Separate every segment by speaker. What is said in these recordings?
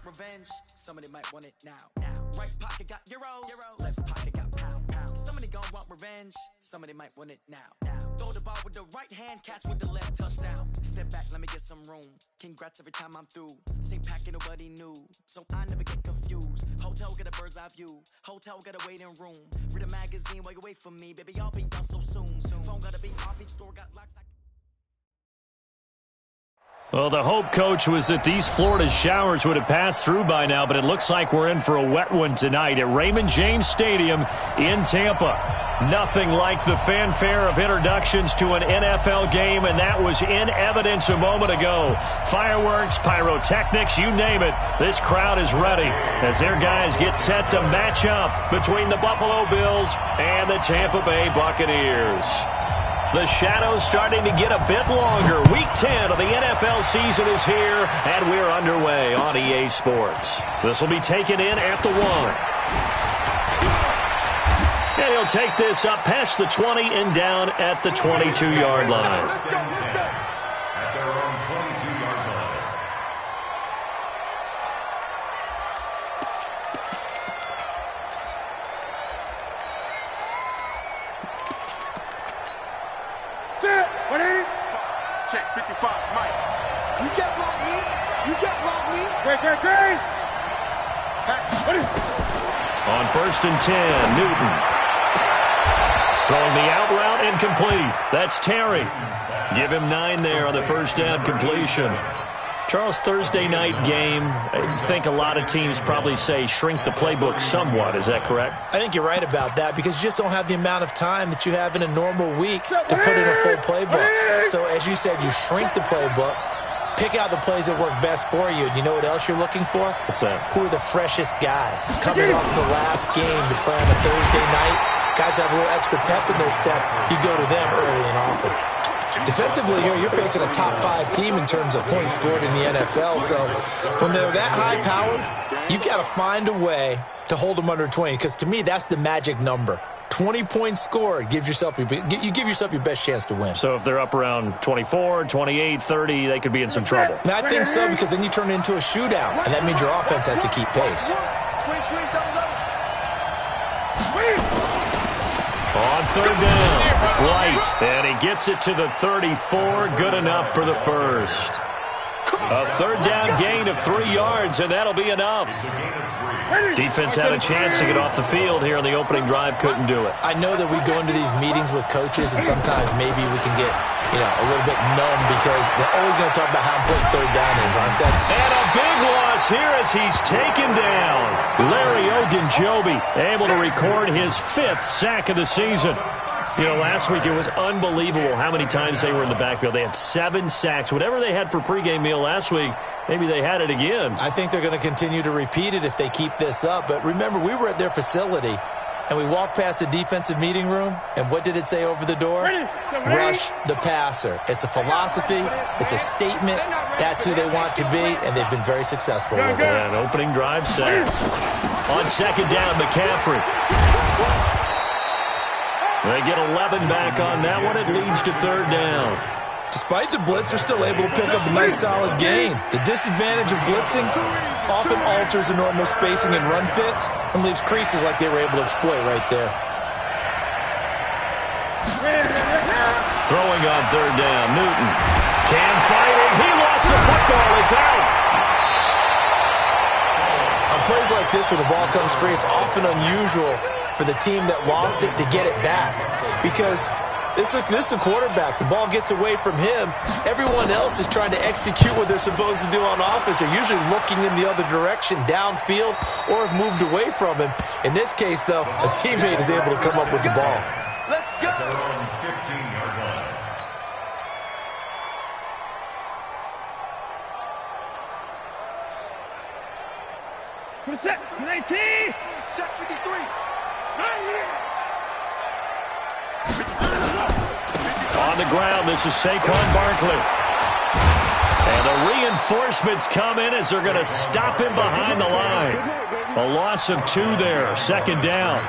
Speaker 1: revenge. Somebody might want it now. Right pocket got euros. Left pocket got pound. Somebody gon' want revenge. Somebody might want it now. Throw the ball with the right hand, catch with the left, touchdown. Step back, let me get some room. Congrats every time I'm through. Same packet, nobody knew, so I never get confused. Hotel get a bird's eye view. Hotel got a waiting room. Read a magazine while you wait for me, baby. I'll be done so soon. Phone gotta be off, each store got locks.
Speaker 2: Well, the hope, Coach, was that these Florida showers would have passed through by now, but it looks like we're in for a wet one tonight at Raymond James Stadium in Tampa. Nothing like the fanfare of introductions to an NFL game, and that was in evidence a moment ago. Fireworks, pyrotechnics, you name it. This crowd is ready as their guys get set to match up between the Buffalo Bills and the Tampa Bay Buccaneers. The shadow's starting to get a bit longer. Week 10 of the NFL season is here, and we're underway on EA Sports. This will be taken in at the 1. And he'll take this up past the 20 and down at the 22-yard line.
Speaker 3: At their own 22-yard line.
Speaker 4: Set. 180. Check 55. Mike. You get block me. You get block me. Great.
Speaker 2: On 1st and 10, Newton. Throwing the out route incomplete. That's Terry. Give him 9 there on the first down completion. Charles, Thursday night game, I think a lot of teams probably say shrink the playbook somewhat. Is that correct?
Speaker 5: I think you're right about that because you just don't have the amount of time that you have in a normal week to put in a full playbook. So as you said, you shrink the playbook, pick out the plays that work best for you. And you know what else you're looking for?
Speaker 2: What's that?
Speaker 5: Who are the freshest guys coming off the last game to play on a Thursday night? Guys have a little extra pep in their step. You go to them early and often. Defensively here, you're facing a top 5 team in terms of points scored in the NFL. So when they're that high-powered, you got to find a way to hold them under 20. Because to me, that's the magic number. 20 points scored, you give yourself your best chance to win.
Speaker 2: So if they're up around 24, 28, 30, they could be in some trouble.
Speaker 5: I think so, because then you turn it into a shootout, and that means your offense has to keep pace.
Speaker 2: On 3rd down, Blight, and he gets it to the 34, good enough for the first. A 3rd down gain of 3 yards, and that'll be enough. Defense had a chance to get off the field here on the opening drive, couldn't do it.
Speaker 5: I know that we go into these meetings with coaches, and sometimes maybe we can get, a little bit numb because they're always going to talk about how important 3rd down is, aren't they?
Speaker 2: And a big loss here as he's taken down. Larry Ogunjobi able to record his 5th sack of the season. Last week it was unbelievable how many times they were in the backfield. They had 7 sacks. Whatever they had for pregame meal last week, maybe they had it again.
Speaker 5: I think they're going to continue to repeat it if they keep this up. But remember, we were at their facility, and we walked past the defensive meeting room, and what did it say over the door? Rush the passer. It's a philosophy. It's a statement. That's who they want to be, and they've been very successful with it.
Speaker 2: An opening drive sack. On 2nd down, McCaffrey. They get 11 back on that one. It leads to 3rd down.
Speaker 5: Despite the blitz, they're still able to pick up a nice, solid gain. The disadvantage of blitzing often alters the normal spacing and run fits and leaves creases like they were able to exploit right there.
Speaker 2: Throwing on 3rd down, Newton. Cam fighting. He lost the football. It's out.
Speaker 5: On plays like this where the ball comes free, it's often unusual for the team that lost it to get it back because this is a quarterback. The ball gets away from him. Everyone else is trying to execute what they're supposed to do on offense. They're usually looking in the other direction, downfield, or have moved away from him. In this case, though, a teammate is able to come up with the ball.
Speaker 3: Let's go. Their own 15-yard line.
Speaker 4: Put a set. 19. Check 53.
Speaker 2: On the ground, this is Saquon Barkley. And the reinforcements come in as they're going to stop him behind the line. A loss of 2 there, 2nd down.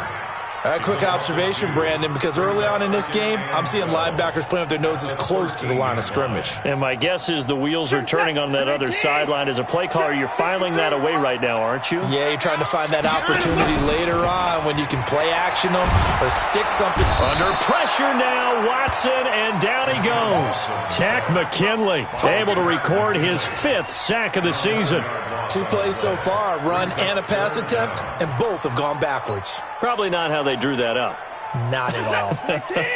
Speaker 5: A quick observation, Brandon, because early on in this game, I'm seeing linebackers playing with their noses close to the line of scrimmage.
Speaker 2: And my guess is the wheels are turning on that other sideline. As a play caller, you're filing that away right now, aren't you?
Speaker 5: Yeah, you're trying to find that opportunity later on when you can play action them or stick something.
Speaker 2: Under pressure now, Watson, and down he goes. Takk McKinley able to record his 5th sack of the season.
Speaker 5: 2 plays so far, a run and a pass attempt, and both have gone backwards.
Speaker 2: Probably not how they drew that up.
Speaker 5: Not at all.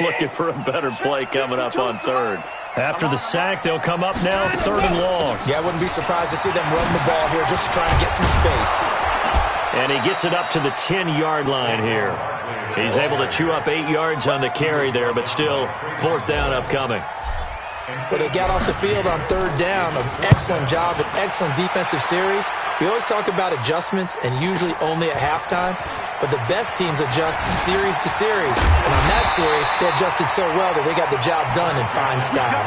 Speaker 2: Looking for a better play coming up on 3rd. After the sack, they'll come up now 3rd and long.
Speaker 5: Yeah, I wouldn't be surprised to see them run the ball here just to try and get some space.
Speaker 2: And he gets it up to the 10-yard line here. He's able to chew up 8 yards on the carry there, but still 4th down upcoming.
Speaker 5: Well, they got off the field on 3rd down. An excellent job, an excellent defensive series. We always talk about adjustments, and usually only at halftime. But the best teams adjust series to series. And on that series, they adjusted so well that they got the job done in fine style.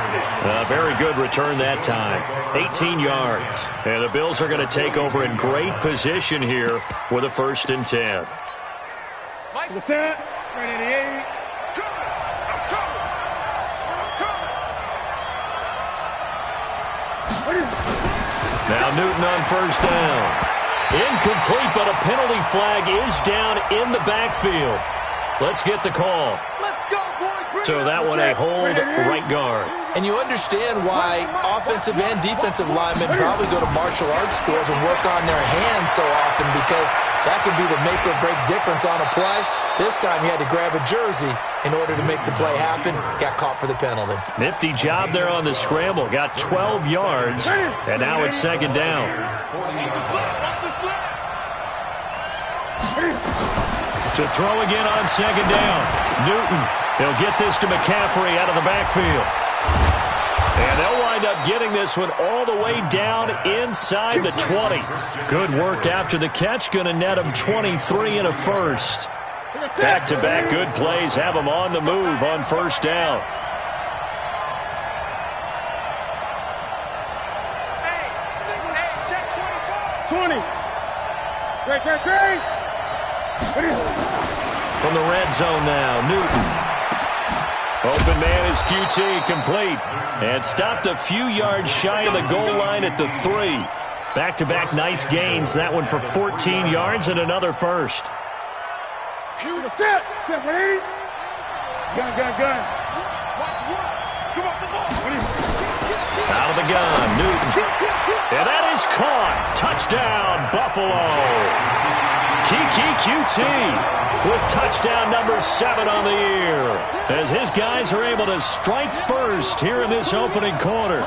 Speaker 2: A very good return that time. 18 yards. And the Bills are going to take over in great position here with a 1st and 10.
Speaker 4: Mike, the set, right at the 8.
Speaker 2: Now Newton on 1st down. Incomplete, but a penalty flag is down in the backfield. Let's get the call.
Speaker 4: Let's go, boys.
Speaker 2: So that one a hold right guard.
Speaker 5: And you understand why offensive and defensive linemen probably go to martial arts schools and work on their hands so often, because that could be the make or break difference on a play. This time he had to grab a jersey in order to make the play happen. Got caught for the penalty.
Speaker 2: Nifty job there on the scramble. Got 12 yards, and now it's 2nd down. To throw again on 2nd down. Newton, he'll get this to McCaffrey out of the backfield. And they'll wind up getting this one all the way down inside the 20. Good work after the catch. Going to net him 23 and a 1st. Back-to-back good plays have him on the move on 1st down.
Speaker 4: Hey, check 20. Great.
Speaker 2: From the red zone now, Newton. Open man is QT, complete. And stopped a few yards shy of the goal line at the 3. Back-to-back nice gains. That one for 14 yards and another 1st.
Speaker 4: Set, 180. Gun. Watch one. Come up the ball.
Speaker 2: Out of the gun, Newton. And that is caught. Touchdown, Buffalo. Keke QT with touchdown number 7 on the year, as his guys are able to strike first here in this opening quarter.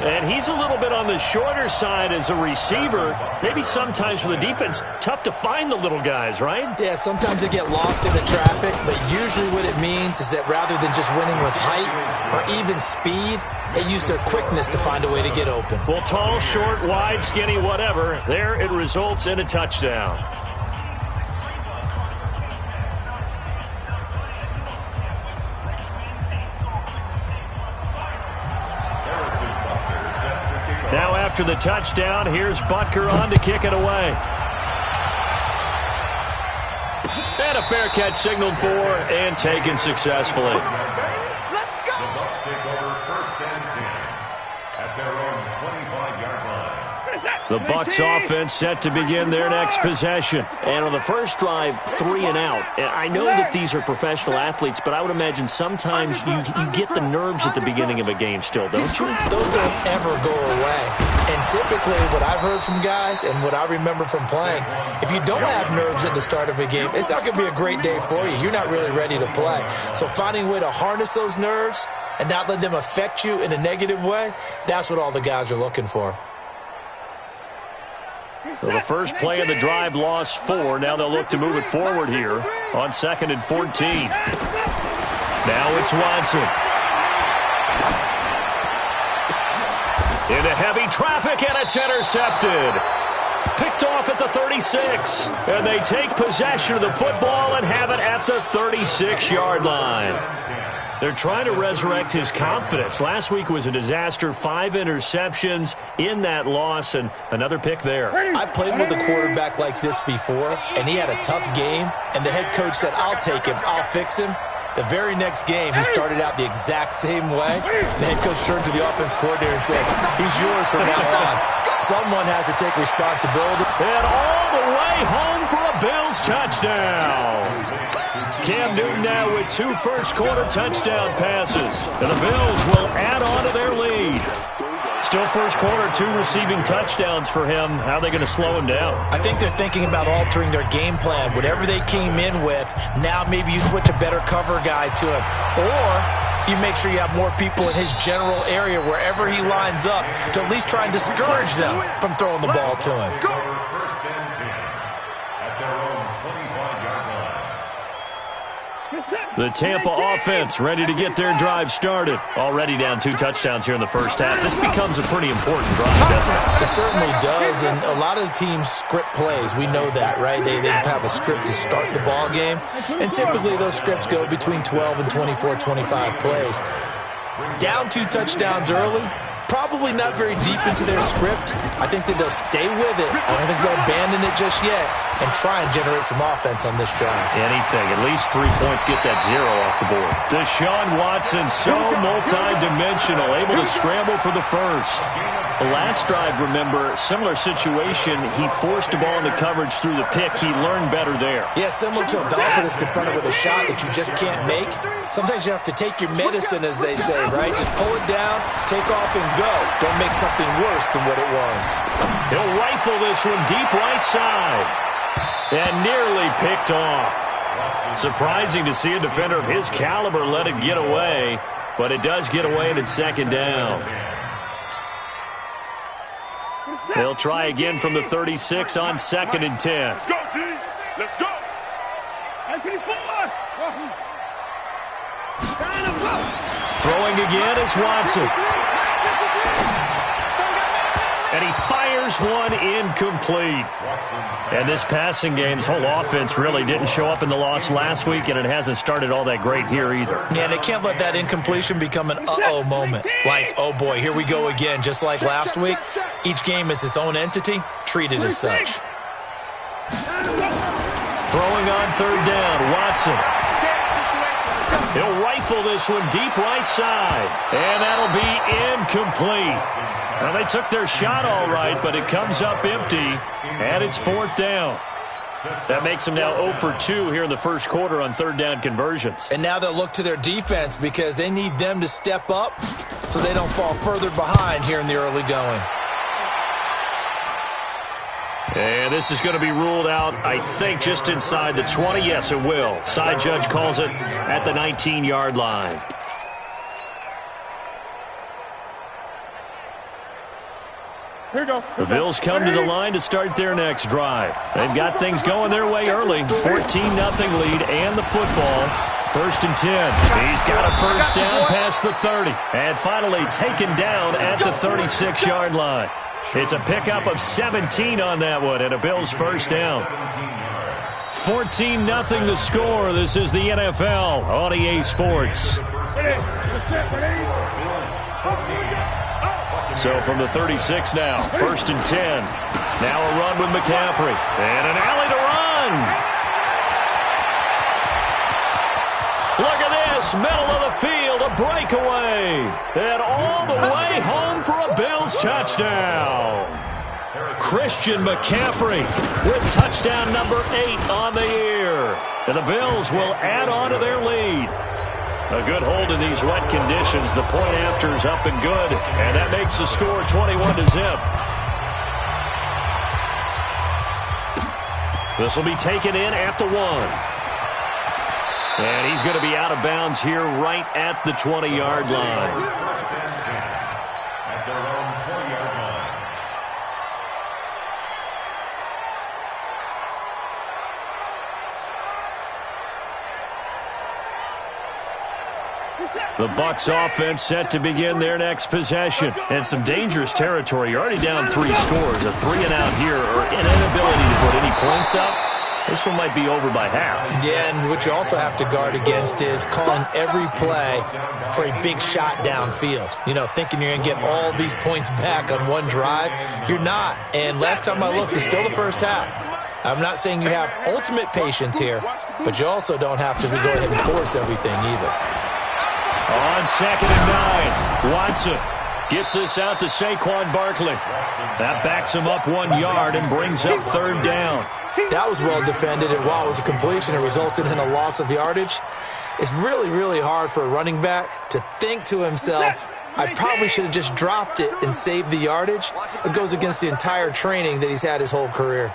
Speaker 2: And he's a little bit on the shorter side as a receiver. Maybe sometimes for the defense, tough to find the little guys, right?
Speaker 5: Yeah, sometimes they get lost in the traffic, but usually what it means is that rather than just winning with height or even speed, they use their quickness to find a way to get open.
Speaker 2: Well, tall, short, wide, skinny, whatever, there it results in a touchdown. Now after the touchdown, here's Butker on to kick it away. And a fair catch signaled for and taken successfully.
Speaker 4: Let's go.
Speaker 3: The Bucs take over 1st and 10 at their own 25-yard line.
Speaker 2: The Bucs offense set to begin their next possession. And on the first drive, 3 and out. And I know that these are professional athletes, but I would imagine sometimes you get the nerves at the beginning of a game still, don't you?
Speaker 5: Those don't ever go away. And typically what I've heard from guys and what I remember from playing, if you don't have nerves at the start of a game, it's not going to be a great day for you. You're not really ready to play. So finding a way to harness those nerves and not let them affect you in a negative way, that's what all the guys are looking for.
Speaker 2: So the first play of the drive lost 4. Now they'll look to move it forward here on 2nd and 14. Now it's Watson. Into heavy traffic, and it's intercepted. Picked off at the 36. And they take possession of the football and have it at the 36-yard line. They're trying to resurrect his confidence. Last week was a disaster, 5 interceptions in that loss, and another pick there.
Speaker 5: I played with a quarterback like this before, and he had a tough game, and the head coach said, I'll take him, I'll fix him. The very next game, he started out the exact same way. The head coach turned to the offense coordinator and said, he's yours from now on. Someone has to take responsibility.
Speaker 2: And all the way home for a Bills touchdown. Cam Newton now with 2 first-quarter touchdown passes. And the Bills will add on to their lead. Still first quarter, 2 receiving touchdowns for him. How are they going to slow him down?
Speaker 5: I think they're thinking about altering their game plan. Whatever they came in with, now maybe you switch a better cover guy to him. Or you make sure you have more people in his general area wherever he lines up to at least try and discourage them from throwing the ball to him.
Speaker 3: First and 10 at their own 25-yard line.
Speaker 2: The Tampa offense ready to get their drive started. Already down 2 touchdowns here in the first half. This becomes a pretty important drive, doesn't it?
Speaker 5: It certainly does, and a lot of the teams script plays. We know that, right? They have a script to start the ball game, and typically those scripts go between 12 and 24, 25 plays. Down 2 touchdowns early, probably not very deep into their script. I think that they'll stay with it. I don't think they'll abandon it just yet and try and generate some offense on this drive.
Speaker 2: Anything. At least 3 points, get that 0 off the board. Deshaun Watson, so multi-dimensional, able to scramble for the first. The last drive, remember, similar situation. He forced the ball into coverage through the pick. He learned better there.
Speaker 5: Yeah, similar to a golfer that's confronted with a shot that you just can't make. Sometimes you have to take your medicine, as they say, right? Just pull it down, take off, and go. Don't make something worse than what it was.
Speaker 2: He'll rifle this one deep right side. And nearly picked off. Surprising to see a defender of his caliber let it get away, but it does get away and it's second down. They'll try again from the 36 on 2nd and 10.
Speaker 4: Let's go, D. Let's go.
Speaker 2: Throwing again is Watson. And he fires one incomplete. And this passing game, this whole offense really didn't show up in the loss last week, and it hasn't started all that great here either.
Speaker 5: Yeah, they can't let that incompletion become an uh-oh moment. Like, oh boy, here we go again. Just like last week, each game is its own entity, treated as such.
Speaker 2: Throwing on 3rd down, Watson. He'll rifle this one deep right side. And that'll be incomplete. Well, they took their shot all right, but it comes up empty, and it's 4th down. That makes them now 0 for 2 here in the first quarter on 3rd down conversions.
Speaker 5: And now they'll look to their defense because they need them to step up so they don't fall further behind here in the early going.
Speaker 2: And this is going to be ruled out, I think, just inside the 20. Yes, it will. Side judge calls it at the 19-yard line. The Bills come to the line to start their next drive. They've got things going their way early. 14-0 lead and the football. 1st and 10. He's got a first down past the 30. And finally taken down at the 36-yard line. It's a pickup of 17 on that one and a Bills first down. 14-0 the score. This is the NFL on EA Sports. So from the 36 now, 1st and 10. Now a run with McCaffrey. And an alley to run. Look at this, middle of the field, a breakaway. And all the way home for a Bills touchdown. Christian McCaffrey with touchdown number 8 on the year. And the Bills will add on to their lead. A good hold in these wet conditions. The point after is up and good. And that makes the score 21-0. This will be taken in at the 1. And he's going to be out of bounds here right at the 20-yard line.
Speaker 3: At their own 20-yard line.
Speaker 2: The Bucs offense set to begin their next possession. And some dangerous territory. You're already down 3 scores. A 3-and-out here or an inability to put any points up This one might be over by half.
Speaker 5: Yeah, and what you also have to guard against is calling every play for a big shot downfield. You know, thinking you're going to get all these points back on one drive. You're not. And last time I looked, it's still the first half. I'm not saying you have ultimate patience here, but you also don't have to go ahead and force everything either.
Speaker 2: On 2nd and 9, Watson gets this out to Saquon Barkley. That backs him up 1 yard and brings up 3rd down.
Speaker 5: That was well defended, and while it was a completion, it resulted in a loss of yardage. It's really, really hard for a running back to think to himself, I probably should have just dropped it and saved the yardage. It goes against the entire training that he's had his whole career.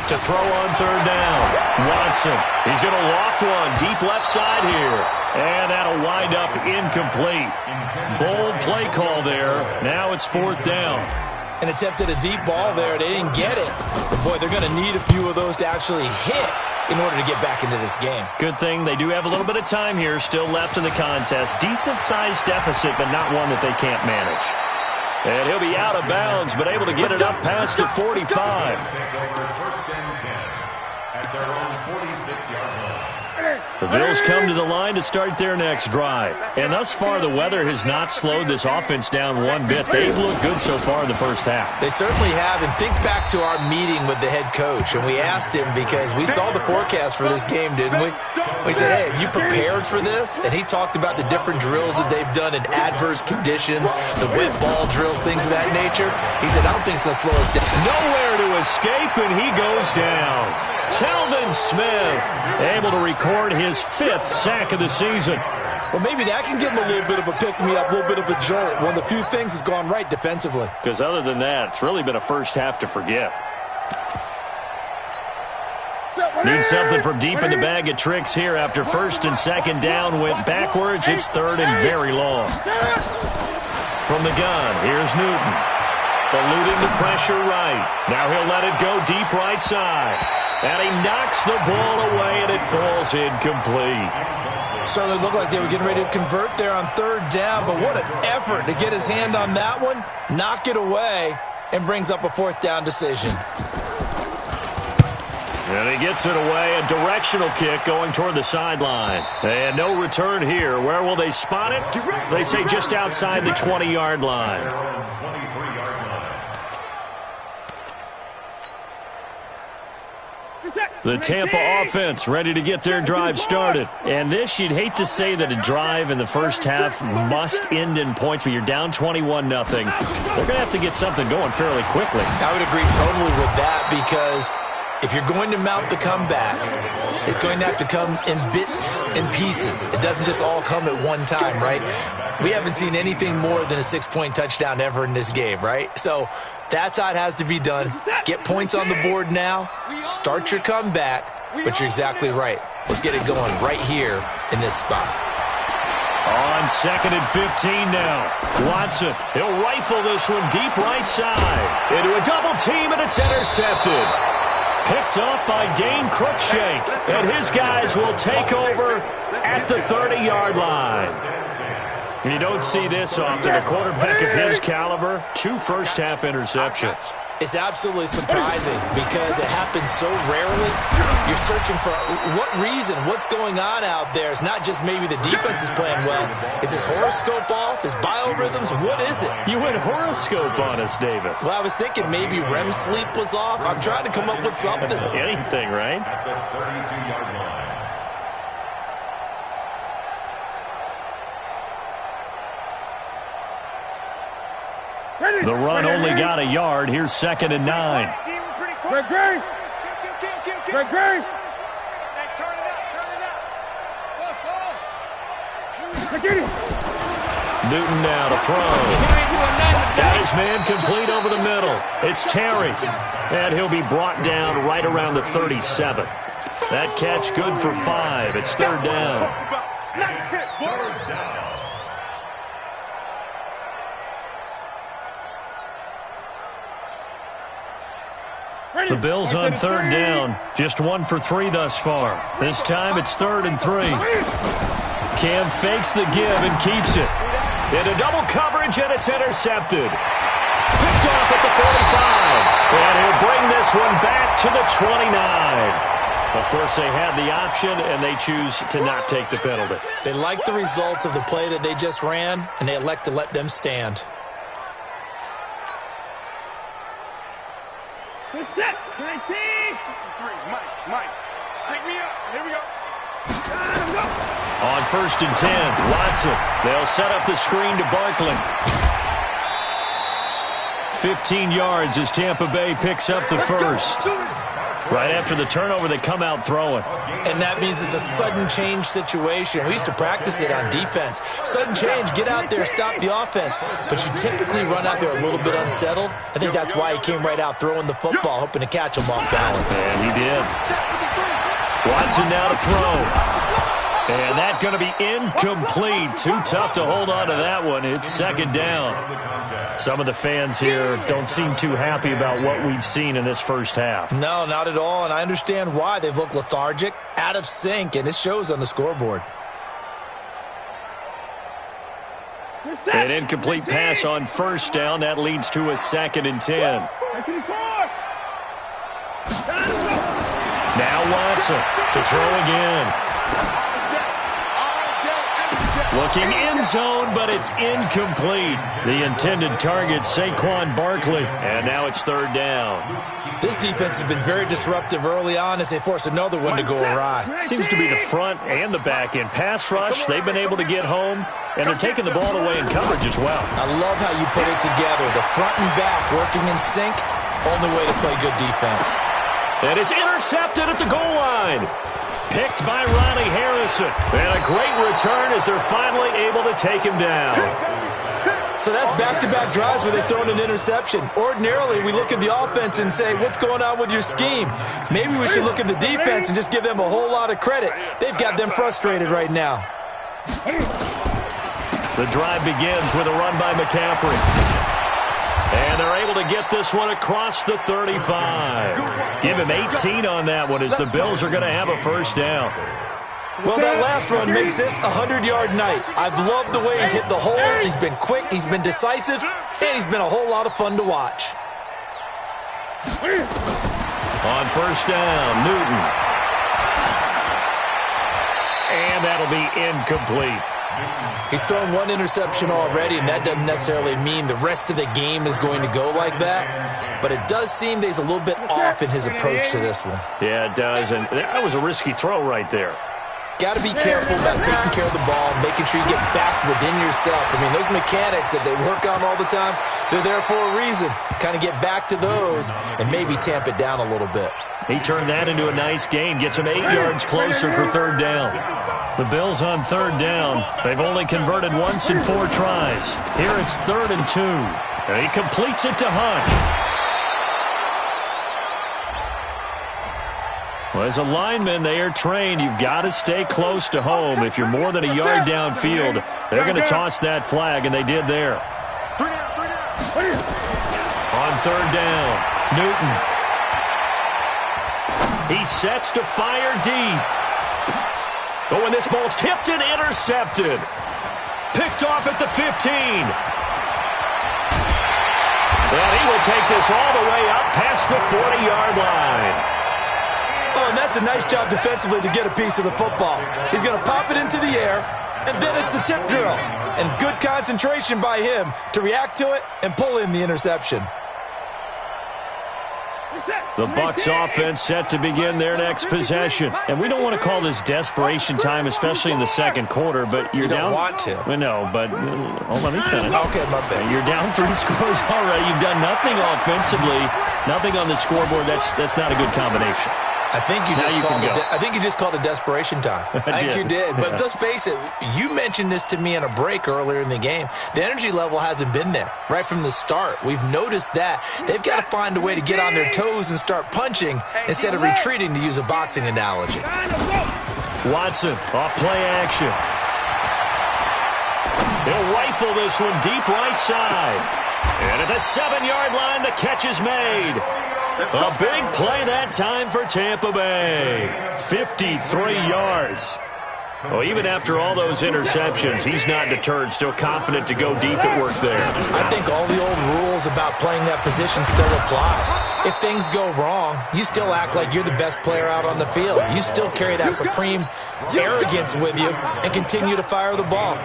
Speaker 2: To throw on 3rd down, Watson. He's going to loft one deep left side here. And that'll wind up incomplete. Bold play call there. Now it's 4th down.
Speaker 5: And attempted a deep ball there. They didn't get it. But, boy, they're going to need a few of those to actually hit in order to get back into this game.
Speaker 2: Good thing they do have a little bit of time here still left in the contest. Decent-sized deficit, but not one that they can't manage. And he'll be out of bounds, but able to get it up past the 45.
Speaker 3: At their own 46-yard line.
Speaker 2: The Bills come to the line to start their next drive. And thus far, the weather has not slowed this offense down one bit. They've looked good so far in the first half.
Speaker 5: They certainly have. And think back to our meeting with the head coach. And we asked him because we saw the forecast for this game, didn't we? We said, hey, have you prepared for this? And he talked about the different drills that they've done in adverse conditions, the wet ball drills, things of that nature. He said, I don't think it's going to slow us down.
Speaker 2: Nowhere to escape, and he goes down. Telvin Smith able to record his 5th sack of the season.
Speaker 5: Well, maybe that can give him a little bit of a pick-me-up, a little bit of a jolt. One of the few things has gone right defensively.
Speaker 2: Because other than that, it's really been a first half to forget. Need something from deep in the bag of tricks here after 1st and 2nd down went backwards. It's 3rd and very long. From the gun, here's Newton. Eluding the pressure right. Now he'll let it go deep right side. And he knocks the ball away, and it falls incomplete.
Speaker 5: Certainly looked like they were getting ready to convert there on 3rd down, but what an effort to get his hand on that one, knock it away, and brings up a 4th down decision.
Speaker 2: And he gets it away, a directional kick going toward the sideline. And no return here. Where will they spot it? They say just outside the 20-yard line. The Tampa offense ready to get their drive started. And this, you'd hate to say that a drive in the first half must end in points, but you're down 21-0. They're going to have to get something going fairly quickly.
Speaker 5: I would agree totally with that because if you're going to mount the comeback, it's going to have to come in bits and pieces. It doesn't just all come at one time, right? We haven't seen anything more than a 6-point touchdown ever in this game, right? So that's how it has to be done. Get points on the board now. Start your comeback. But you're exactly right. Let's get it going right here in this spot.
Speaker 2: On 2nd and 15 now. Watson, he'll rifle this one deep right side. Into a double team, and it's intercepted. Picked up by Dane Cruikshank. And his guys will take over at the 30-yard line. You don't see this often. A quarterback of his caliber, 2 first-half interceptions.
Speaker 5: It's absolutely surprising because it happens so rarely. You're searching for what reason, what's going on out there. It's not just maybe the defense is playing well. Is his horoscope off? His biorhythms? What is it?
Speaker 2: You went horoscope on us, David.
Speaker 5: Well, I was thinking maybe REM sleep was off. I'm trying to come up with something.
Speaker 2: Anything, right?
Speaker 3: At the 32-yard line.
Speaker 2: The run only got a yard. Here's 2nd and 9.
Speaker 4: Greg.
Speaker 2: Newton now to throw. Got his man complete over the middle. It's Terry. And he'll be brought down right around the 37. That catch good for 5. It's 3rd down. The Bills on 3rd down. Just 1 for 3 thus far. This time it's 3rd and 3. Cam fakes the give and keeps it. Into double coverage, and it's intercepted. Picked off at the 45. And he'll bring this one back to the 29. Of course, they had the option, and they choose to not take the penalty.
Speaker 5: They like the results of the play that they just ran, and they elect to let them stand.
Speaker 4: Good set. 19. 3. Mike. Pick me up. Here we go.
Speaker 2: On 1st and 10, Watson. They'll set up the screen to Barkley. 15 yards as Tampa Bay picks up the first. Right after the turnover, they come out throwing.
Speaker 5: And that means it's a sudden change situation. We used to practice it on defense. Sudden change, get out there, stop the offense. But you typically run out there a little bit unsettled. I think that's why he came right out throwing the football, hoping to catch him off balance.
Speaker 2: And he did. Watson now to throw. And that's going to be incomplete. Too tough to hold on to that one. It's second down. Some of the fans here don't seem too happy about what we've seen in this first half.
Speaker 5: No, not at all, and I understand why. They've looked lethargic, out of sync, and it shows on the scoreboard.
Speaker 2: An incomplete pass on first down. That leads to a 2nd and 10. Now Watson to throw again. Looking end zone, but it's incomplete. The intended target, Saquon Barkley. And now it's 3rd down.
Speaker 5: This defense has been very disruptive early on as they force another one to go awry.
Speaker 2: Seems to be the front and the back end. Pass rush, they've been able to get home, and they're taking the ball away in coverage as well.
Speaker 5: I love how you put it together. The front and back working in sync, only way to play good defense.
Speaker 2: And it's intercepted at the goal line. Picked by Ronnie Harrison. And a great return as they're finally able to take him down.
Speaker 5: So that's back-to-back drives where they've thrown an interception. Ordinarily, we look at the offense and say, what's going on with your scheme? Maybe we should look at the defense and just give them a whole lot of credit. They've got them frustrated right now.
Speaker 2: The drive begins with a run by McCaffrey. And they're able to get this one across the 35. Give him 18 on that one as the Bills are going to have a first down.
Speaker 5: Well, that last run makes this a 100-yard night. I've loved the way he's hit the holes. He's been quick, he's been decisive, and he's been a whole lot of fun to watch.
Speaker 2: On first down, Newton. And that'll be incomplete.
Speaker 5: He's thrown one interception already, and that doesn't necessarily mean the rest of the game is going to go like that. But it does seem that he's a little bit off in his approach to this one.
Speaker 2: Yeah, it does, and that was a risky throw right there.
Speaker 5: Got to be careful about taking care of the ball, making sure you get back within yourself. I mean, those mechanics that they work on all the time, they're there for a reason. Kind of get back to those and maybe tamp it down a little bit.
Speaker 2: He turned that into a nice gain, gets him 8 yards closer for 3rd down. The Bills on 3rd down. They've only converted once in 4 tries. Here it's 3rd and 2. And he completes it to Hunt. Well, as a lineman, they are trained. You've got to stay close to home. If you're more than a yard downfield, they're going to toss that flag, and they did there. On 3rd down, Newton. He sets to fire deep. Oh, and this ball's tipped and intercepted. Picked off at the 15. And he will take this all the way up past the 40-yard line.
Speaker 5: Oh, and that's a nice job defensively to get a piece of the football. He's going to pop it into the air, and then it's the tip drill. And good concentration by him to react to it and pull in the interception.
Speaker 2: The Bucs offense set to begin their next possession. And we don't want to call this desperation time, especially in the second quarter, but you're down.
Speaker 5: You don't want to.
Speaker 2: We know, but let me finish.
Speaker 5: Okay, my bad.
Speaker 2: You're down 3 scores already. You've done nothing offensively, nothing on the scoreboard. That's not a good combination.
Speaker 5: I think you just called it desperation time. I think you did. But let's face it, you mentioned this to me in a break earlier in the game. The energy level hasn't been there right from the start. We've noticed that. They've got to find a way to get on their toes and start punching instead of retreating, to use a boxing analogy.
Speaker 2: Watson off play action. He'll rifle this one deep right side. And at the 7-yard line, the catch is made. A big play that time for Tampa Bay. 53 yards. Well, even after all those interceptions, he's not deterred, still confident to go deep at work there.
Speaker 5: I think all the old rules about playing that position still apply. If things go wrong, you still act like you're the best player out on the field. You still carry that supreme arrogance with you and continue to fire the ball.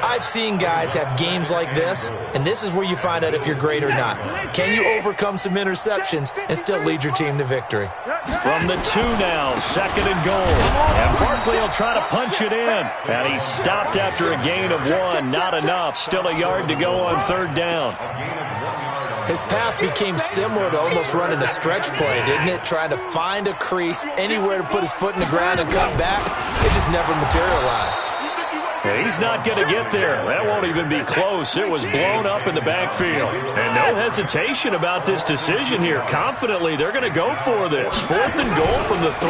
Speaker 5: I've seen guys have games like this, and this is where you find out if you're great or not. Can you overcome some interceptions and still lead your team to victory?
Speaker 2: From the 2 now, 2nd and goal. And Barkley will try to punch it in. And he's stopped after a gain of 1. Not enough. Still a yard to go on 3rd down.
Speaker 5: His path became similar to almost running a stretch play, didn't it? Trying to find a crease, anywhere to put his foot in the ground and come back. It just never materialized.
Speaker 2: He's not going to get there. That won't even be close. It was blown up in the backfield. And no hesitation about this decision here. Confidently, they're going to go for this. 4th and goal from the 3.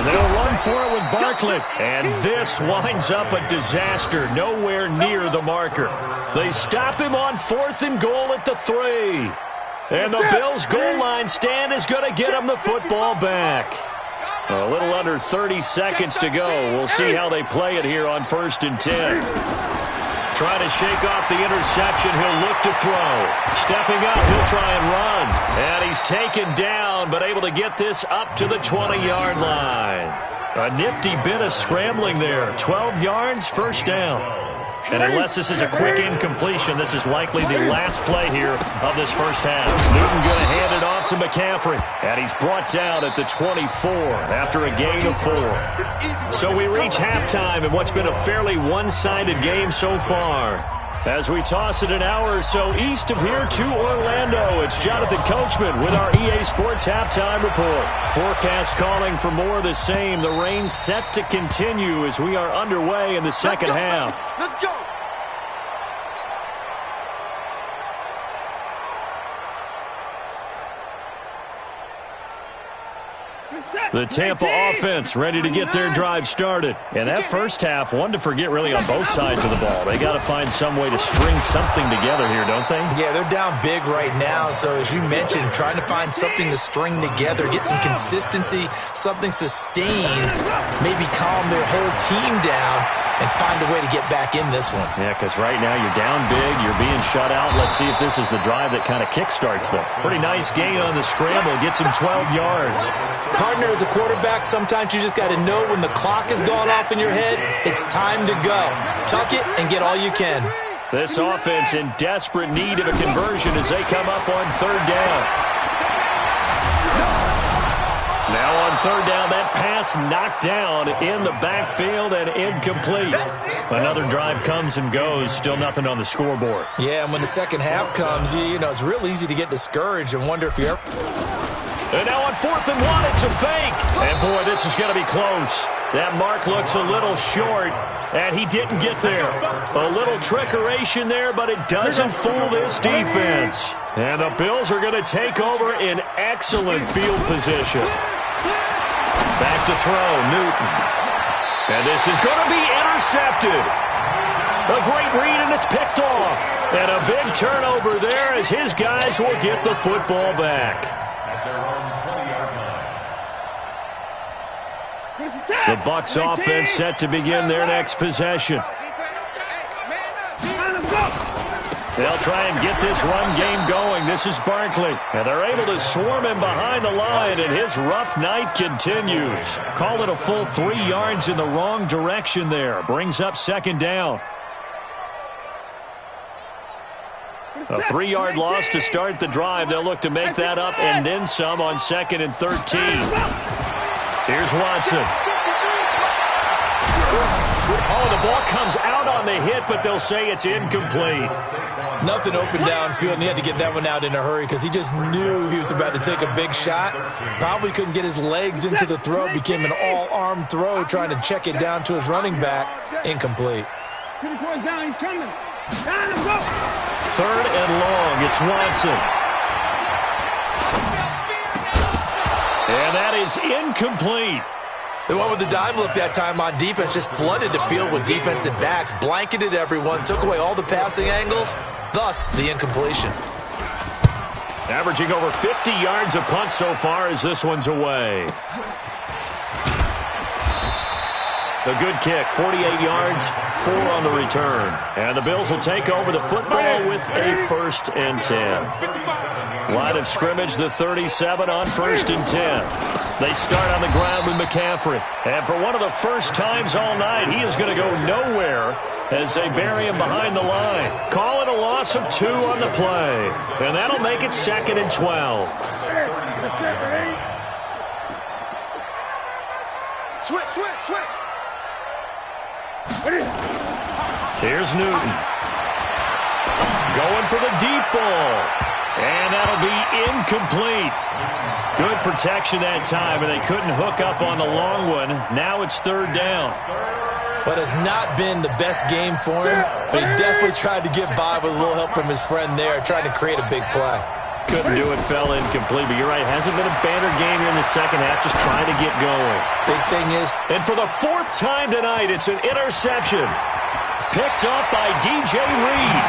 Speaker 2: They'll run for it with Barkley. And this winds up a disaster. Nowhere near the marker. They stop him on 4th and goal at the 3. And the Bills' goal line stand is going to get him the football back. A little under 30 seconds to go. We'll see how they play it here on 1st and 10. Trying to shake off the interception. He'll look to throw. Stepping up, he'll try and run. And he's taken down, but able to get this up to the 20-yard line. A nifty bit of scrambling there. 12 yards, 1st down. And unless this is a quick incompletion, this is likely the last play here of this 1st half. Newton going to hand it off to McCaffrey. And he's brought down at the 24 after a gain of 4. So we reach halftime in what's been a fairly one-sided game so far. As we toss it an hour or so east of here to Orlando, it's Jonathan Coachman with our EA Sports Halftime Report. Forecast calling for more of the same. The rain set to continue as we are underway in the second half.
Speaker 4: Let's go.
Speaker 2: The Tampa offense ready to get their drive started. And that 1st half, one to forget really on both sides of the ball. They got to find some way to string something together here, don't they?
Speaker 5: Yeah, they're down big right now. So as you mentioned, trying to find something to string together, get some consistency, something sustained, maybe calm their whole team down and find a way to get back in this one.
Speaker 2: Yeah, because right now you're down big, you're being shut out. Let's see if this is the drive that kind of kickstarts them. Pretty nice gain on the scramble, gets him 12 yards.
Speaker 5: Partner, as a quarterback, sometimes you just got to know when the clock has gone off in your head, it's time to go. Tuck it and get all you can.
Speaker 2: This offense in desperate need of a conversion as they come up on 3rd down. Now on 3rd down, that pass knocked down in the backfield and incomplete. Another drive comes and goes, still nothing on the scoreboard.
Speaker 5: Yeah, and when the second half comes, you know, it's real easy to get discouraged and wonder if you're...
Speaker 2: And now on 4th and 1, it's a fake. And boy, this is going to be close. That mark looks a little short, and he didn't get there. A little trickeration there, but it doesn't fool this defense. And the Bills are going to take over in excellent field position. Back to throw, Newton. And this is going to be intercepted. A great read, and it's picked off. And a big turnover there as his guys will get the football back. The Bucs offense set to begin their next possession. They'll try and get this run game going. This is Barkley. And they're able to swarm him behind the line, and his rough night continues. Call it a full 3 yards in the wrong direction there. Brings up 2nd down. A 3-yard loss to start the drive. They'll look to make that up and then some on 2nd and 13. Here's Watson. Oh, the ball comes out on the hit, but they'll say it's incomplete.
Speaker 5: Nothing open downfield, and he had to get that one out in a hurry because he just knew he was about to take a big shot. Probably couldn't get his legs into the throw. Became an all-arm throw, trying to check it down to his running back. Incomplete.
Speaker 2: 3rd and long. It's Watson. And that is incomplete.
Speaker 5: They went with the dime look that time on defense, just flooded the field with defensive backs, blanketed everyone, took away all the passing angles, thus the incompletion.
Speaker 2: Averaging over 50 yards a punt so far as this one's away. A good kick, 48 yards, 4 on the return. And the Bills will take over the football with a 1st and 10. Line of scrimmage, the 37 on 1st and 10. They start on the ground with McCaffrey. And for one of the first times all night, he is going to go nowhere as they bury him behind the line. Call it a loss of 2 on the play. And that'll make it 2nd and 12.
Speaker 4: Switch.
Speaker 2: Here's Newton. Going for the deep ball. And that'll be incomplete. Good protection that time, and they couldn't hook up on the long one. Now it's 3rd down.
Speaker 5: But it's not been the best game for him, but he definitely tried to get by with a little help from his friend there, trying to create a big play.
Speaker 2: Couldn't do it, fell incomplete, but you're right. Hasn't been a banner game here in the second half, just trying to get going.
Speaker 5: Big thing is,
Speaker 2: and for the 4th time tonight, it's an interception. Picked up by DJ Reed.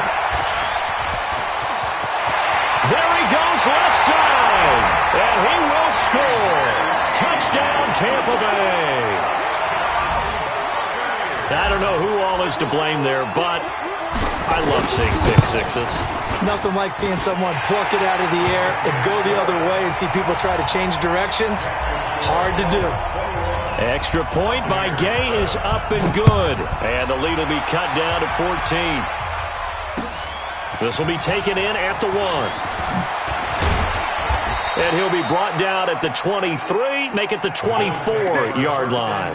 Speaker 2: There he goes, left side. And he will score. Touchdown, Tampa Bay. I don't know who all is to blame there, but I love seeing pick sixes.
Speaker 5: Nothing like seeing someone pluck it out of the air and go the other way and see people try to change directions. Hard to do.
Speaker 2: Extra point by Gay is up and good. And the lead will be cut down to 14. This will be taken in at the 1. And he'll be brought down at the 23, make it the 24-yard line.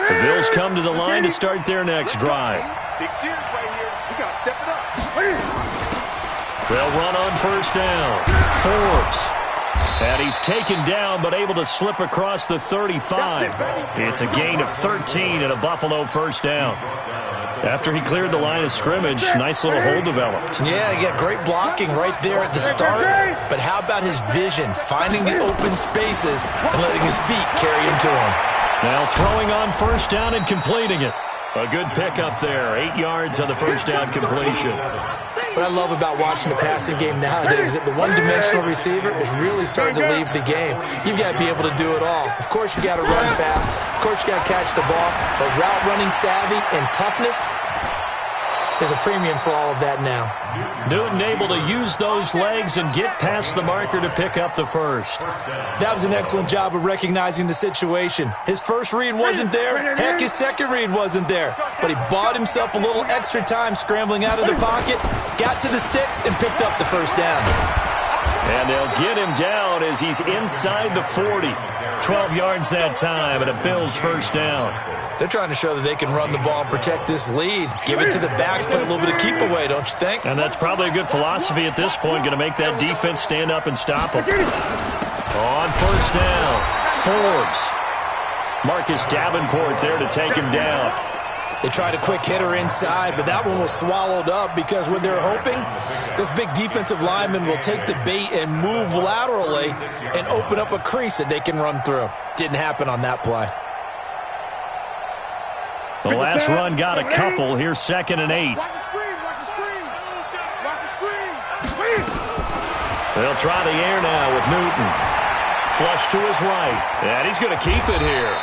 Speaker 2: The Bills come to the line to start their next drive.
Speaker 4: Big series right here. We got to step it up.
Speaker 2: They'll run on 1st down. Forbes. And he's taken down, but able to slip across the 35. It's a gain of 13 and a Buffalo 1st down. After he cleared the line of scrimmage, nice little hole developed.
Speaker 5: Yeah, he got great blocking right there at the start. But how about his vision, finding the open spaces and letting his feet carry him to him?
Speaker 2: Now throwing on 1st down and completing it. A good pickup there, 8 yards on the 1st down completion.
Speaker 5: What I love about watching the passing game nowadays is that the one-dimensional receiver is really starting to leave the game. You've got to be able to do it all. Of course, you got to run fast. Of course, you got to catch the ball. But route running savvy and toughness, there's a premium for all of that now.
Speaker 2: Newton able to use those legs and get past the marker to pick up the 1st.
Speaker 5: That was an excellent job of recognizing the situation. His first read wasn't there. Heck, his second read wasn't there. But he bought himself a little extra time scrambling out of the pocket, got to the sticks, and picked up the 1st down.
Speaker 2: And they'll get him down as he's inside the 40. 12 yards that time, and a Bills 1st down.
Speaker 5: They're trying to show that they can run the ball and protect this lead. Give it to the backs, play a little bit of keep away, don't you think?
Speaker 2: And that's probably a good philosophy at this point, going to make that defense stand up and stop them. On 1st down, Forbes. Marcus Davenport there to take him down.
Speaker 5: They tried a quick hitter inside, but that one was swallowed up because what they're hoping, this big defensive lineman will take the bait and move laterally and open up a crease that they can run through. Didn't happen on that play.
Speaker 2: The last run got a couple. Here's 2nd and 8.
Speaker 4: Watch the screen. Watch the screen. Watch the screen.
Speaker 2: They'll try the air now with Newton. Flush to his right. And he's going to keep it here.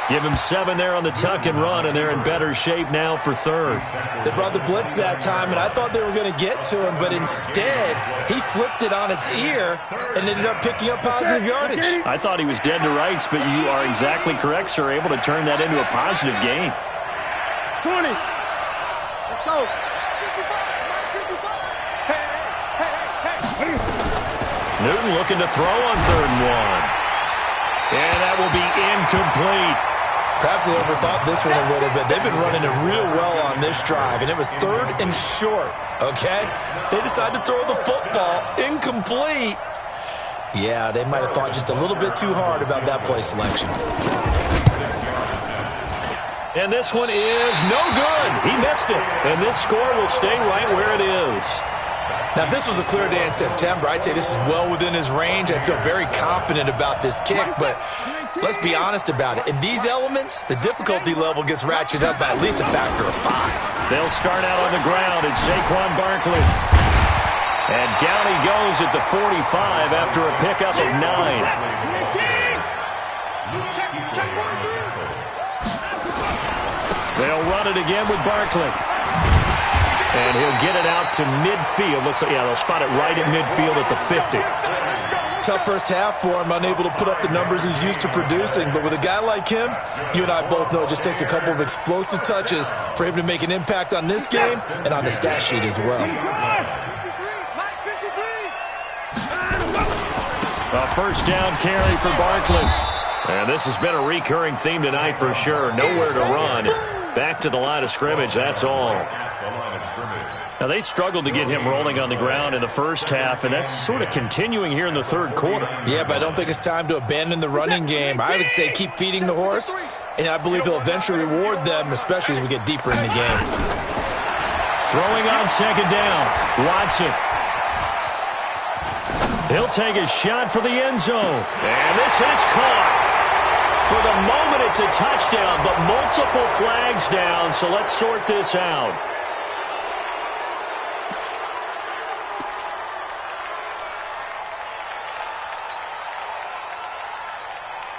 Speaker 2: Give him 7 there on the tuck and run, and they're in better shape now for 3rd.
Speaker 5: They brought the blitz that time, and I thought they were going to get to him, but instead, he flipped it on its ear and ended up picking up positive yardage.
Speaker 2: I thought he was dead to rights, but you are exactly correct, sir, able to turn that into a positive gain.
Speaker 4: 20. Let's go. 55. Hey.
Speaker 2: Newton looking to throw on 3rd and 1. And that will be incomplete.
Speaker 5: Perhaps they overthought this one a little bit. They've been running it real well on this drive, and it was 3rd and short, okay? They decided to throw the football incomplete. Yeah, they might have thought just a little bit too hard about that play selection.
Speaker 2: And this one is no good. He missed it. And this score will stay right where it is.
Speaker 5: Now, if this was a clear day in September, I'd say this is well within his range. I feel very confident about this kick, but let's be honest about it. In these elements, the difficulty level gets ratcheted up by at least a factor of 5.
Speaker 2: They'll start out on the ground. It's Saquon Barkley. And down he goes at the 45 after a pickup of 9. They'll run it again with Barkley. And he'll get it out to midfield. Looks like, yeah, they'll spot it right at midfield at the 50.
Speaker 5: Tough first half for him, unable to put up the numbers he's used to producing. But with a guy like him, you and I both know it just takes a couple of explosive touches for him to make an impact on this game and on the stat sheet as well.
Speaker 2: A first down carry for Barkley. And this has been a recurring theme tonight for sure. Nowhere to run. Back to the line of scrimmage, that's all. Now, they struggled to get him rolling on the ground in the first half, and that's sort of continuing here in the third quarter.
Speaker 5: Yeah, but I don't think it's time to abandon the running game. I would say keep feeding the horse, and I believe he'll eventually reward them, especially as we get deeper in the game.
Speaker 2: Throwing on second down, Watson. He'll take a shot for the end zone, and this is caught. For the moment, it's a touchdown, but multiple flags down, so let's sort this out.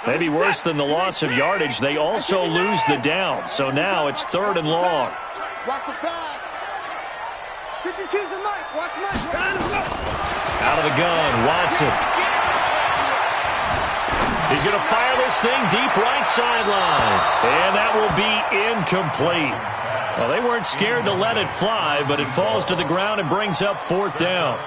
Speaker 2: Maybe worse than the loss of yardage, they also lose the down. So now it's 3rd and long.
Speaker 4: Watch the pass. 52's the Mike. Watch Mike.
Speaker 2: Out of the gun, Watson. He's going to fire this thing deep right sideline. And that will be incomplete. Well, they weren't scared to let it fly, but it falls to the ground and brings up 4th down.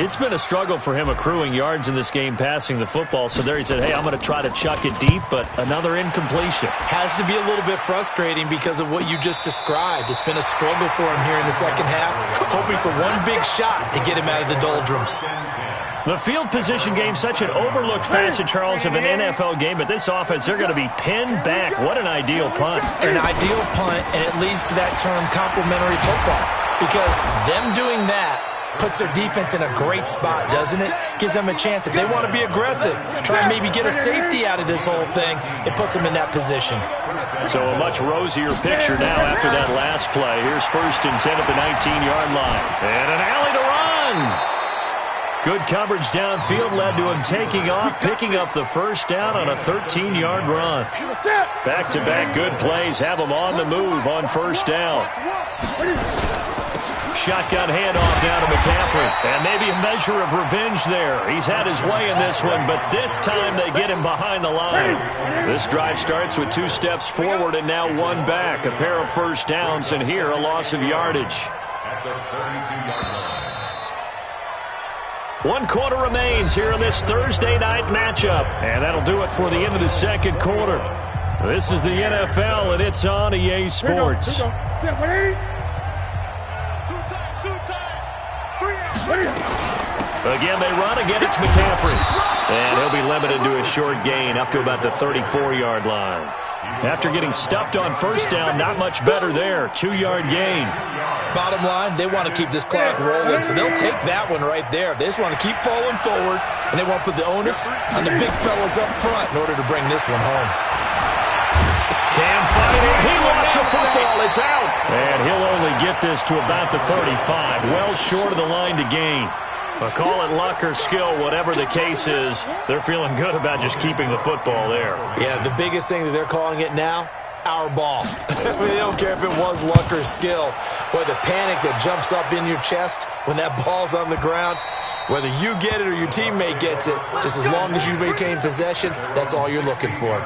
Speaker 2: It's been a struggle for him accruing yards in this game passing the football. So there he said, hey, I'm going to try to chuck it deep, but another incompletion.
Speaker 5: Has to be a little bit frustrating because of what you just described. It's been a struggle for him here in the second half, hoping for one big shot to get him out of the doldrums.
Speaker 2: The field position game, such an overlooked facet, Charles, of an NFL game, but this offense, they're going to be pinned back. What an ideal punt.
Speaker 5: An ideal punt, and it leads to that term complementary football, because them doing that puts their defense in a great spot, doesn't it? Gives them a chance. If they want to be aggressive, try and maybe get a safety out of this whole thing, it puts them in that position.
Speaker 2: So a much rosier picture now after that last play. Here's 1st and 10 at the 19-yard line. And an alley to run. Good coverage downfield led to him taking off, picking up the first down on a 13-yard run. Back-to-back good plays have him on the move on 1st down. Shotgun handoff down to McCaffrey. And maybe a measure of revenge there. He's had his way in this one, but this time they get him behind the line. This drive starts with 2 steps forward and now 1 back. A pair of first downs, and here a loss of yardage.
Speaker 3: At the 32-yard line.
Speaker 2: 1 quarter remains here in this Thursday night matchup. And that'll do it for the end of the second quarter. This is the NFL, and it's on EA Sports. Again, they run. Again, it's McCaffrey. And he'll be limited to a short gain up to about the 34-yard line. After getting stuffed on first down, not much better there. 2-yard gain.
Speaker 5: Bottom line, they want to keep this clock rolling, so they'll take that one right there. They just want to keep falling forward, and they want to put the onus on the big fellas up front in order to bring this one home.
Speaker 2: Cam fighting. He lost the football. It's out. And he'll only get this to about the 35. Well short of the line to gain. But call it luck or skill, whatever the case is, they're feeling good about just keeping the football there.
Speaker 5: Yeah, the biggest thing that they're calling it now, our ball. They don't care if it was luck or skill. Boy, the panic that jumps up in your chest when that ball's on the ground, whether you get it or your teammate gets it, just as long as you maintain possession, that's all you're looking for.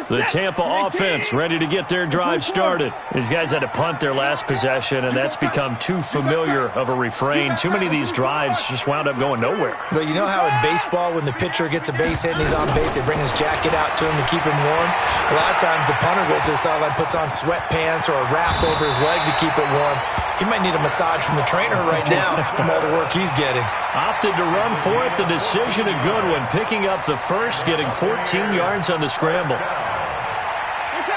Speaker 2: The Tampa offense ready to get their drive started. These guys had to punt their last possession, and that's become too familiar of a refrain. Too many of these drives just wound up going nowhere.
Speaker 5: But you know how in baseball, when the pitcher gets a base hit and he's on base, they bring his jacket out to him to keep him warm? A lot of times the punter goes to the sideline, puts on sweatpants or a wrap over his leg to keep it warm. He might need a massage from the trainer right now from all the work he's getting.
Speaker 2: Opted to run for it. The decision a good one. Picking up the first, getting 14 yards on the scramble.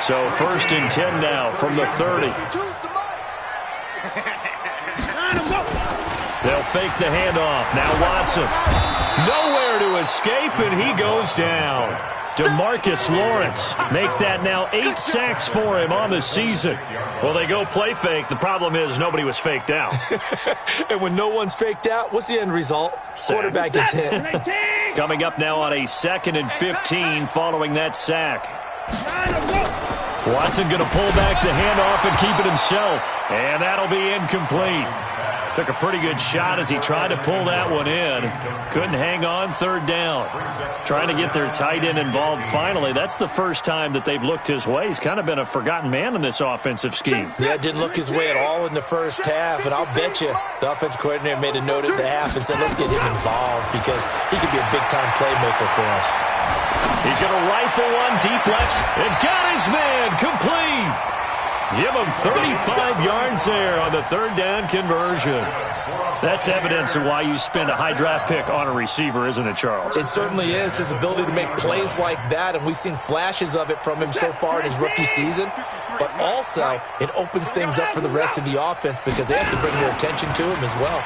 Speaker 2: So 1st and 10 now from the 30. They'll fake the handoff. Now Watson. Nowhere to to escape, and he goes down. DeMarcus Lawrence make that now 8 sacks for him on the season. Well, they go play fake. The problem is nobody was faked out.
Speaker 5: And when no one's faked out, what's the end result? Quarterback gets hit.
Speaker 2: Coming up now on a 2nd and 15 following that sack. Watson going to pull back the handoff and keep it himself. And that'll be incomplete. Took a pretty good shot as he tried to pull that one in. Couldn't hang on, 3rd down. Trying to get their tight end involved finally. That's the first time that they've looked his way. He's kind of been a forgotten man in this offensive scheme.
Speaker 5: Yeah, didn't look his way at all in the first half. And I'll bet you the offensive coordinator made a note at the half and said, let's get him involved because he could be a big-time playmaker for us.
Speaker 2: He's going to rifle one deep left and got his man complete. Give him 35 yards there on the 3rd down conversion. That's evidence of why you spend a high draft pick on a receiver, isn't it, Charles?
Speaker 5: It certainly is. His ability to make plays like that, and we've seen flashes of it from him so far in his rookie season. But also, it opens things up for the rest of the offense because they have to bring their attention to him as well.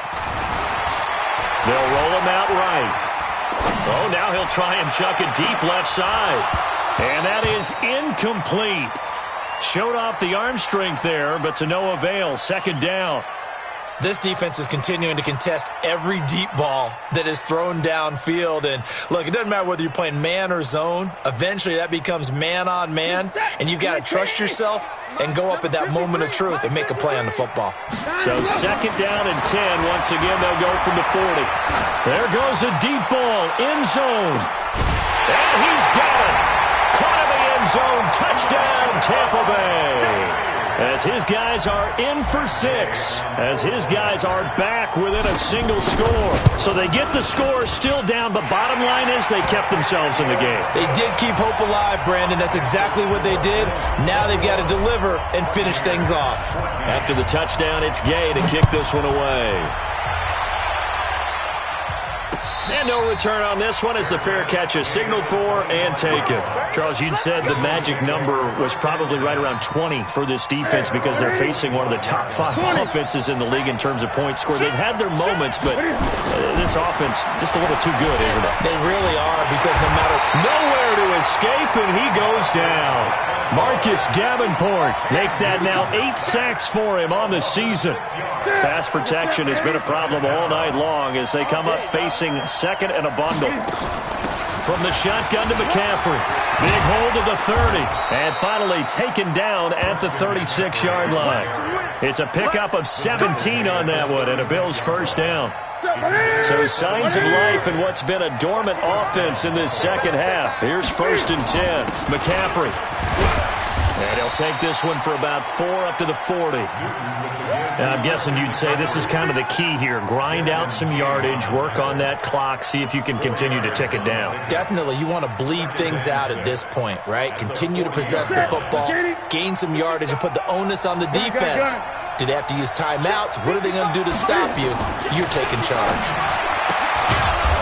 Speaker 2: They'll roll him out right. Oh, now he'll try and chuck it deep left side. And that is incomplete. Showed off the arm strength there, but to no avail. 2nd down.
Speaker 5: This defense is continuing to contest every deep ball that is thrown downfield. And, look, it doesn't matter whether you're playing man or zone. Eventually, that becomes man-on-man, and you've got to trust yourself and go up at that moment of truth and make a play on the football.
Speaker 2: So 2nd down and 10. Once again, they'll go from the 40. There goes a deep ball, end zone. And he's got it. Caught in the end zone. Touchdown, Tampa Bay. As his guys are in for 6. As his guys are back within a single score. So they get the score still down, but bottom line is they kept themselves in the game.
Speaker 5: They did keep hope alive, Brandon. That's exactly what they did. Now they've got to deliver and finish things off.
Speaker 2: After the touchdown, it's Gay to kick this one away. And no return on this one as the fair catch is signaled for and taken. Charles, you'd said the magic number was probably right around 20 for this defense because they're facing one of the top 5 offenses in the league in terms of points scored. They've had their moments, but this offense just a little too good, isn't it?
Speaker 5: They really are because no matter...
Speaker 2: Nowhere to escape, and he goes down. Marcus Davenport make that now 8 sacks for him on the season. Pass protection has been a problem all night long as they come up facing 2nd and a bundle. From the shotgun to McCaffrey. Big hold of the 30. And finally taken down at the 36-yard line. It's a pickup of 17 on that one and a Bills 1st down. So signs of life in what's been a dormant offense in this 2nd half. Here's 1st and 10. McCaffrey. And he'll take this one for about 4 up to the 40. Now, I'm guessing you'd say this is kind of the key here. Grind out some yardage, work on that clock, see if you can continue to tick it down.
Speaker 5: Definitely. You want to bleed things out at this point, right? Continue to possess the football, gain some yardage, and put the onus on the defense. Do they have to use timeouts? What are they going to do to stop you? You're taking charge.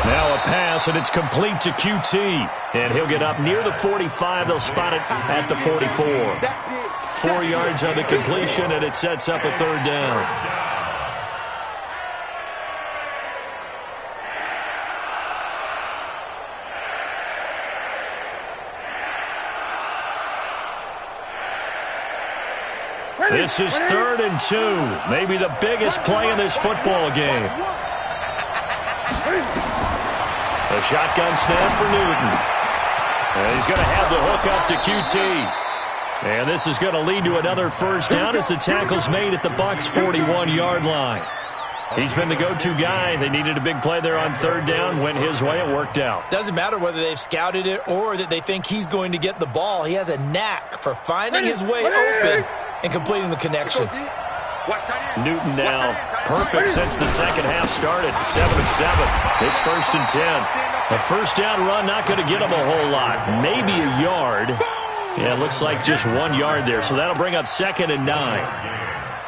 Speaker 2: Now a pass, and it's complete to QT. And he'll get up near the 45. They'll spot it at the 44. 4 yards on the completion, and it sets up a 3rd down. This is 3rd and 2. Maybe the biggest play in this football game. A shotgun snap for Newton. And he's going to have the hook up to QT. And this is going to lead to another 1st down as the tackle's made at the Bucs' 41-yard line. He's been the go-to guy. They needed a big play there on 3rd down. Went his way. It worked out.
Speaker 5: Doesn't matter whether they've scouted it or that they think he's going to get the ball. He has a knack for finding his way open and completing the connection.
Speaker 2: Newton now perfect since the 2nd half started. 7 of 7. It's 1st and 10. A 1st down run not going to get him a whole lot. Maybe a yard. Yeah, it looks like just 1 yard there. So that'll bring up 2nd and 9.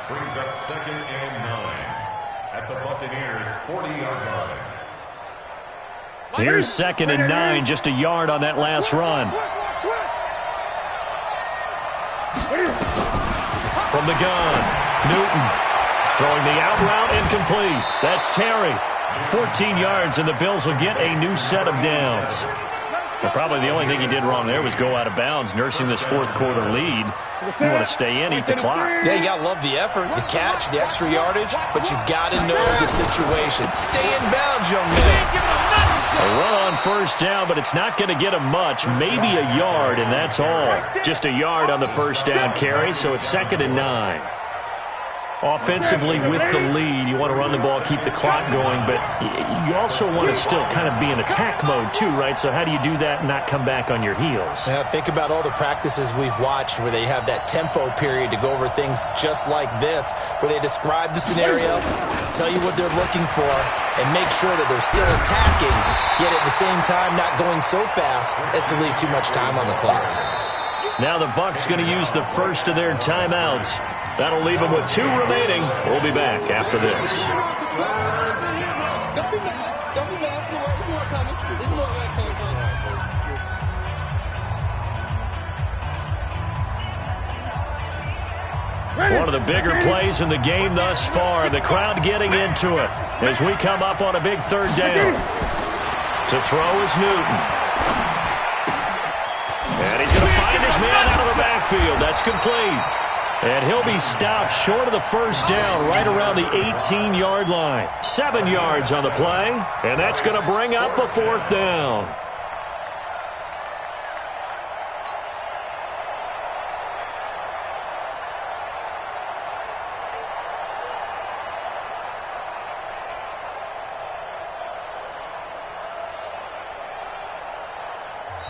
Speaker 3: Brings up 2nd and 9 at the Buccaneers 40-yard line.
Speaker 2: Here's 2nd and 9, just a yard on that last run. From the gun, Newton throwing the out route incomplete. That's Terry. 14 yards, and the Bills will get a new set of downs. Well, probably the only thing he did wrong there was go out of bounds, nursing this fourth-quarter lead. You want to stay in, eat the clock.
Speaker 5: Yeah, you got to love the effort, the catch, the extra yardage, but you got to know the situation. Stay in bounds, young man.
Speaker 2: A run on first down, but it's not going to get him much, maybe a yard, and that's all. Just a yard on the first down carry, so it's 2nd and 9. Offensively with the lead, you want to run the ball, keep the clock going, but you also want to still kind of be in attack mode too, right? So how do you do that and not come back on your heels?
Speaker 5: Yeah, think about all the practices we've watched where they have that tempo period to go over things just like this, where they describe the scenario, tell you what they're looking for, and make sure that they're still attacking, yet at the same time not going so fast as to leave too much time on the clock.
Speaker 2: Now the Bucs going to use the first of their timeouts. That'll leave them with 2 remaining. We'll be back after this. One of the bigger plays in the game thus far. The crowd getting into it as we come up on a big 3rd down. To throw is Newton. And he's going to find his man out of the backfield. That's complete. And he'll be stopped short of the first down right around the 18-yard line. 7 yards on the play, and that's going to bring up a 4th down.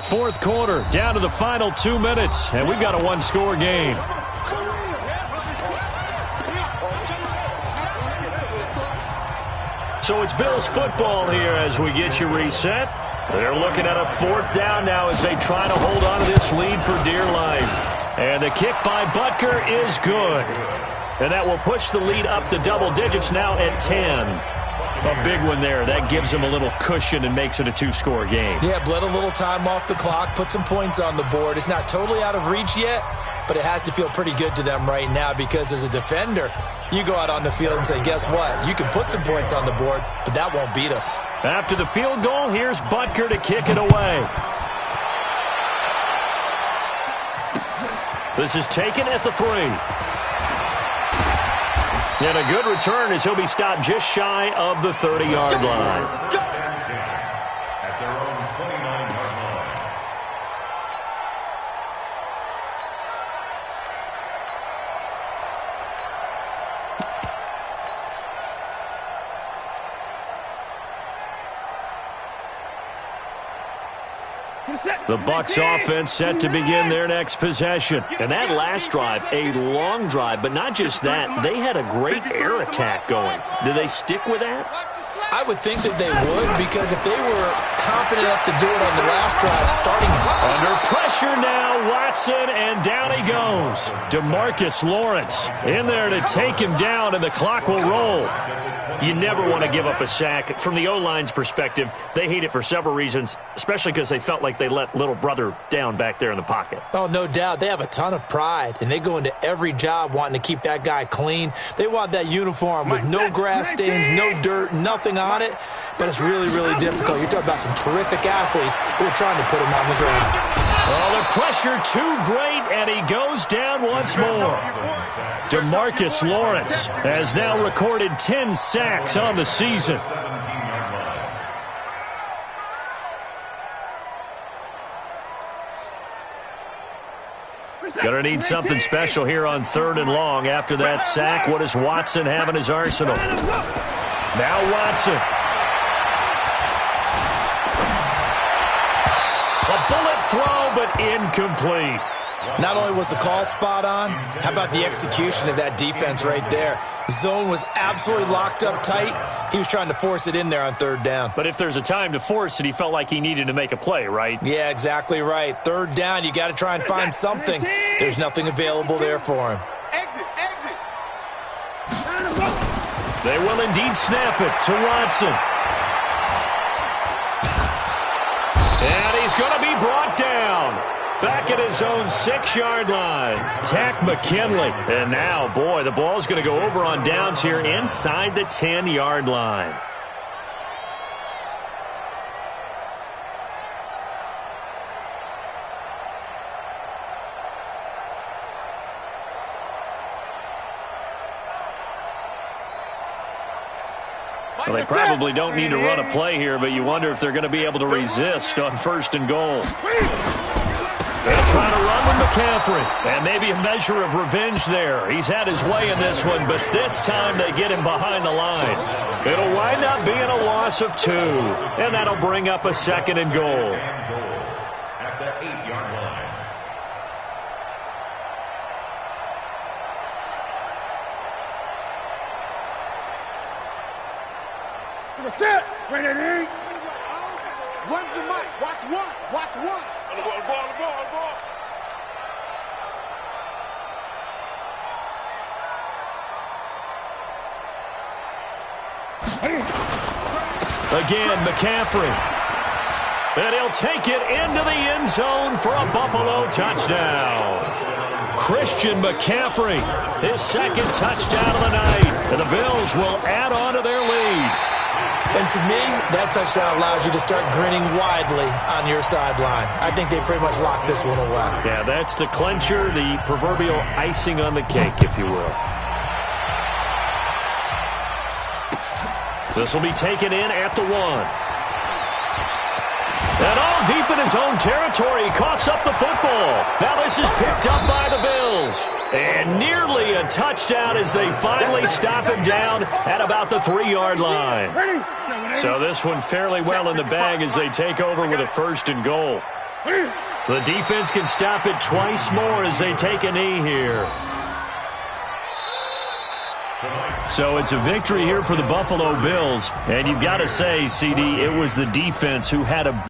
Speaker 2: Fourth quarter, down to the final 2 minutes, and we've got a 1-score game. So it's Bills football here as we get you reset. They're looking at a 4th down now as they try to hold on to this lead for dear life. And the kick by Butker is good. And that will push the lead up to double digits now at 10. A big one there. That gives them a little cushion and makes it a 2-score game.
Speaker 5: Yeah, bled a little time off the clock, put some points on the board. It's not totally out of reach yet, but it has to feel pretty good to them right now because as a defender, you go out on the field and say, guess what? You can put some points on the board, but that won't beat us.
Speaker 2: After the field goal, here's Butker to kick it away. This is taken at the 3. And a good return as he'll be stopped just shy of the 30-yard line.
Speaker 3: At their own 29-yard line.
Speaker 2: The Bucs offense set to begin their next possession. And that last drive, a long drive, but not just that, they had a great air attack going. Do they stick with that?
Speaker 5: I would think that they would, because if they were confident enough to do it on the last drive, starting
Speaker 2: under pressure now, Watson, and down he goes. DeMarcus Lawrence in there to take him down, and the clock will roll. You never want to give up a sack. From the O-line's perspective, they hate it for several reasons, especially because they felt like they let little brother down back there in the pocket.
Speaker 5: Oh, no doubt. They have a ton of pride, and they go into every job wanting to keep that guy clean. They want that uniform with no grass stains, no dirt, nothing on it, but it's really, really difficult. You're talking about some terrific athletes who are trying to put him on the ground.
Speaker 2: Oh, the pressure too great, and he goes down once more. DeMarcus Lawrence has now recorded 10 sacks on the season. Gonna need something special here on 3rd and long. After that sack, what does Watson have in his arsenal? Now Watson. A bullet throw, but incomplete.
Speaker 5: Not only was the call spot on, how about the execution of that defense right there? The zone was absolutely locked up tight. He was trying to force it in there on 3rd down.
Speaker 2: But if there's a time to force it, he felt like he needed to make a play, right?
Speaker 5: Yeah, exactly right. 3rd down, you got to try and find something. There's nothing available there for him.
Speaker 4: Exit.
Speaker 2: They will indeed snap it to Watson. And he's going to be brought down. Back at his own 6-yard line. Takk McKinley. And now, boy, the ball's going to go over on downs here inside the 10-yard line. Well, they probably don't need to run a play here, but you wonder if they're going to be able to resist on 1st and goal. They'll try to run with McCaffrey. And maybe a measure of revenge there. He's had his way in this one, but this time they get him behind the line. It'll wind up being a loss of 2. And that'll bring up a 2nd and goal.
Speaker 3: At the 8-yard line.
Speaker 4: Sit. Run the mic. Watch one. Watch one. On the ball.
Speaker 2: Again, McCaffrey. And he'll take it into the end zone for a Buffalo touchdown. Christian McCaffrey, his 2nd touchdown of the night. And the Bills will add on to their lead.
Speaker 5: And to me, that touchdown allows you to start grinning widely on your sideline. I think they pretty much locked this one away.
Speaker 2: Yeah, that's the clincher, the proverbial icing on the cake, if you will. This will be taken in at the 1. And all deep in his own territory, he coughs up the football. Now this is picked up by the Bills. And nearly a touchdown as they finally stop him down at about the 3-yard line. So this one fairly well in the bag as they take over with a 1st and goal. The defense can stop it twice more as they take a knee here. So it's a victory here for the Buffalo Bills. And you've got to say, CD, it was the defense who had a